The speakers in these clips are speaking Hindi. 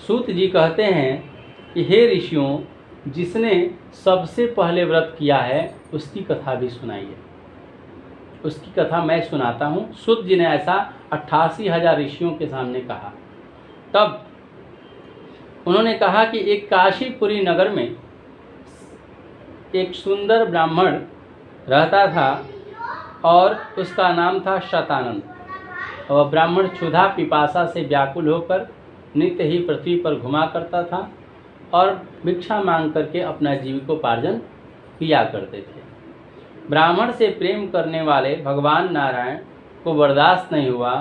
सूत जी कहते हैं कि हे ऋषियों, जिसने सबसे पहले व्रत किया है उसकी कथा भी सुनाइए। उसकी कथा मैं सुनाता हूँ। सूत जी ने ऐसा 88,000 ऋषियों के सामने कहा। तब उन्होंने कहा कि एक काशीपुरी नगर में एक सुंदर ब्राह्मण रहता था और उसका नाम था शतानंद। वह ब्राह्मण क्षुधा पिपासा से व्याकुल होकर नित्य ही पृथ्वी पर घुमा करता था और भिक्षा मांग करके अपना जीविकोपार्जन किया करते थे। ब्राह्मण से प्रेम करने वाले भगवान नारायण को बर्दाश्त नहीं हुआ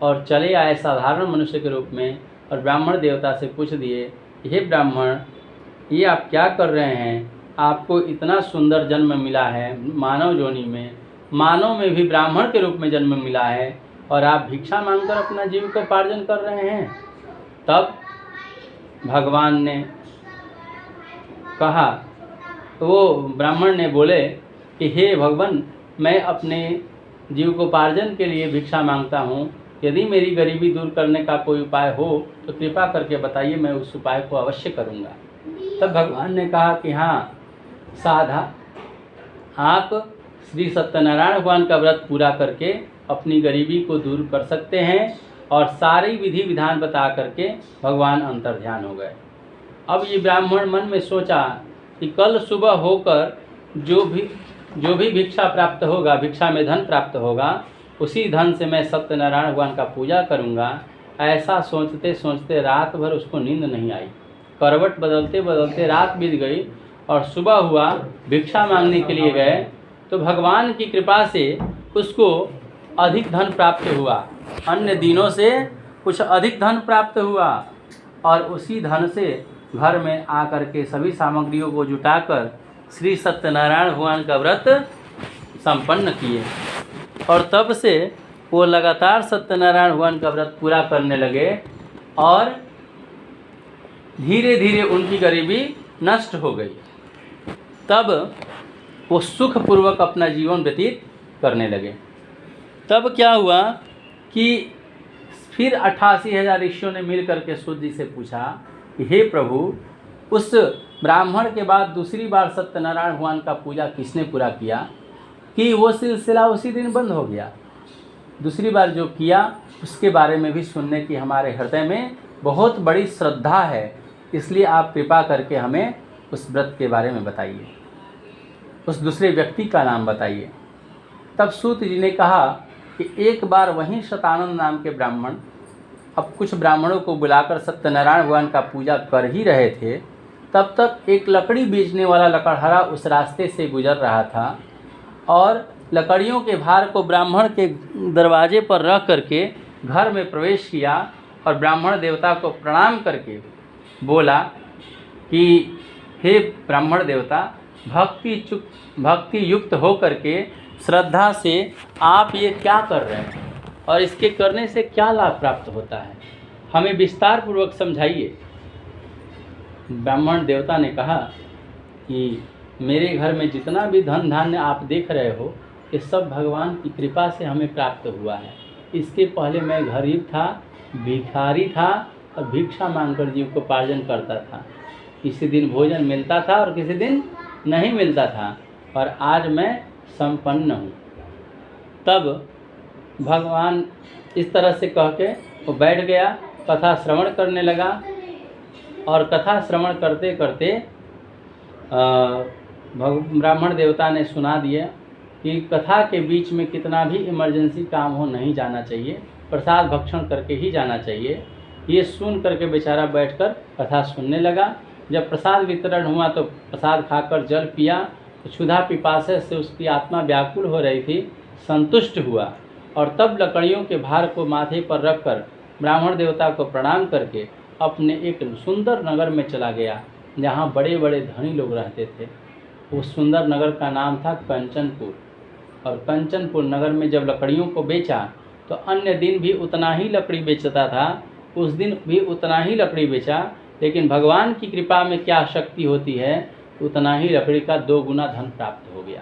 और चले आए साधारण मनुष्य के रूप में और ब्राह्मण देवता से पूछ दिए, हे ब्राह्मण, ये आप क्या कर रहे हैं? आपको इतना सुंदर जन्म मिला है मानव योनि में, मानव में भी ब्राह्मण के रूप में जन्म मिला है और आप भिक्षा मांगकर अपना जीविकोपार्जन कर रहे हैं। तब भगवान ने कहा, तो वो ब्राह्मण ने बोले कि हे भगवान, मैं अपने जीविकोपार्जन के लिए भिक्षा मांगता हूँ। यदि मेरी गरीबी दूर करने का कोई उपाय हो तो कृपा करके बताइए, मैं उस उपाय को अवश्य करूँगा। तब भगवान ने कहा कि हाँ साधा, आप श्री सत्यनारायण भगवान का व्रत पूरा करके अपनी गरीबी को दूर कर सकते हैं। और सारी विधि विधान बता करके भगवान अंतर्ध्यान हो गए। अब ये ब्राह्मण मन में सोचा कि कल सुबह होकर जो भी भिक्षा प्राप्त होगा, भिक्षा में धन प्राप्त होगा, उसी धन से मैं सत्यनारायण भगवान का पूजा करूंगा। ऐसा सोचते सोचते रात भर उसको नींद नहीं आई। करवट बदलते बदलते रात बीत गई और सुबह हुआ, भिक्षा मांगने के लिए गए तो भगवान की कृपा से उसको अधिक धन प्राप्त हुआ, अन्य दिनों से कुछ अधिक धन प्राप्त हुआ। और उसी धन से घर में आकर के सभी सामग्रियों को जुटाकर श्री सत्यनारायण भगवान का व्रत संपन्न किए। और तब से वो लगातार सत्यनारायण भगवान का व्रत पूरा करने लगे और धीरे धीरे उनकी गरीबी नष्ट हो गई। तब वो सुखपूर्वक अपना जीवन व्यतीत करने लगे। तब क्या हुआ कि फिर 88,000 ऋषियों ने मिल करके सूत जी से पूछा कि हे प्रभु, उस ब्राह्मण के बाद दूसरी बार सत्यनारायण भगवान का पूजा किसने पूरा किया कि वो सिलसिला उसी दिन बंद हो गया। दूसरी बार जो किया उसके बारे में भी सुनने की हमारे हृदय में बहुत बड़ी श्रद्धा है, इसलिए आप कृपा करके हमें उस व्रत के बारे में बताइए, उस दूसरे व्यक्ति का नाम बताइए। तब सूत जी ने कहा कि एक बार वहीं शतानंद नाम के ब्राह्मण अब कुछ ब्राह्मणों को बुलाकर सत्यनारायण भगवान का पूजा कर ही रहे थे, तब तक एक लकड़ी बेचने वाला लकड़हारा उस रास्ते से गुजर रहा था और लकड़ियों के भार को ब्राह्मण के दरवाजे पर रख करके घर में प्रवेश किया और ब्राह्मण देवता को प्रणाम करके बोला कि हे ब्राह्मण देवता, भक्ति युक्त हो करके श्रद्धा से आप ये क्या कर रहे हैं और इसके करने से क्या लाभ प्राप्त होता है, हमें विस्तार पूर्वक समझाइए। ब्राह्मण देवता ने कहा कि मेरे घर में जितना भी धन धान्य आप देख रहे हो, ये सब भगवान की कृपा से हमें प्राप्त हुआ है। इसके पहले मैं गरीब था, भिखारी था और भिक्षा मांगकर जीविकोपार्जन करता था। किसी दिन भोजन मिलता था और किसी दिन नहीं मिलता था, और आज मैं संपन्न हूँ। तब भगवान इस तरह से कह के वो बैठ गया, कथा श्रवण करने लगा। और कथा श्रवण करते करते ब्राह्मण देवता ने सुना दिया कि कथा के बीच में कितना भी इमरजेंसी काम हो नहीं जाना चाहिए, प्रसाद भक्षण करके ही जाना चाहिए। ये सुन करके बेचारा बैठकर कथा सुनने लगा। जब प्रसाद वितरण हुआ तो प्रसाद खाकर जल पिया तो क्षुधा पिपासे से उसकी आत्मा व्याकुल हो रही थी, संतुष्ट हुआ। और तब लकड़ियों के भार को माथे पर रखकर ब्राह्मण देवता को प्रणाम करके अपने एक सुंदर नगर में चला गया, जहाँ बड़े बड़े धनी लोग रहते थे। उस सुंदर नगर का नाम था कंचनपुर। और कंचनपुर नगर में जब लकड़ियों को बेचा तो अन्य दिन भी उतना ही लकड़ी बेचता था, उस दिन भी उतना ही लकड़ी बेचा। लेकिन भगवान की कृपा में क्या शक्ति होती है, उतना ही लकड़ी का 2 गुना धन प्राप्त हो गया।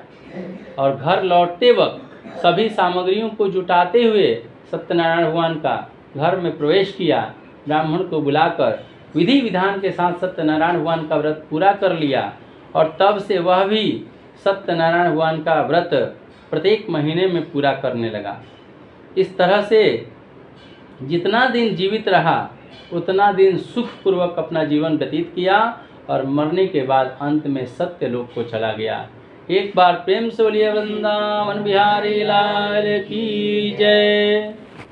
और घर लौटते वक्त सभी सामग्रियों को जुटाते हुए सत्यनारायण भगवान का घर में प्रवेश किया, ब्राह्मण को बुलाकर विधि विधान के साथ सत्यनारायण भगवान का व्रत पूरा कर लिया और तब से वह भी सत्यनारायण भगवान का व्रत प्रत्येक महीने में पूरा करने लगा। इस तरह से जितना दिन जीवित रहा उतना दिन सुखपूर्वक अपना जीवन व्यतीत किया और मरने के बाद अंत में सत्यलोक को चला गया। एक बार प्रेम से बोलिए वृंदावन बिहारी लाल की जय।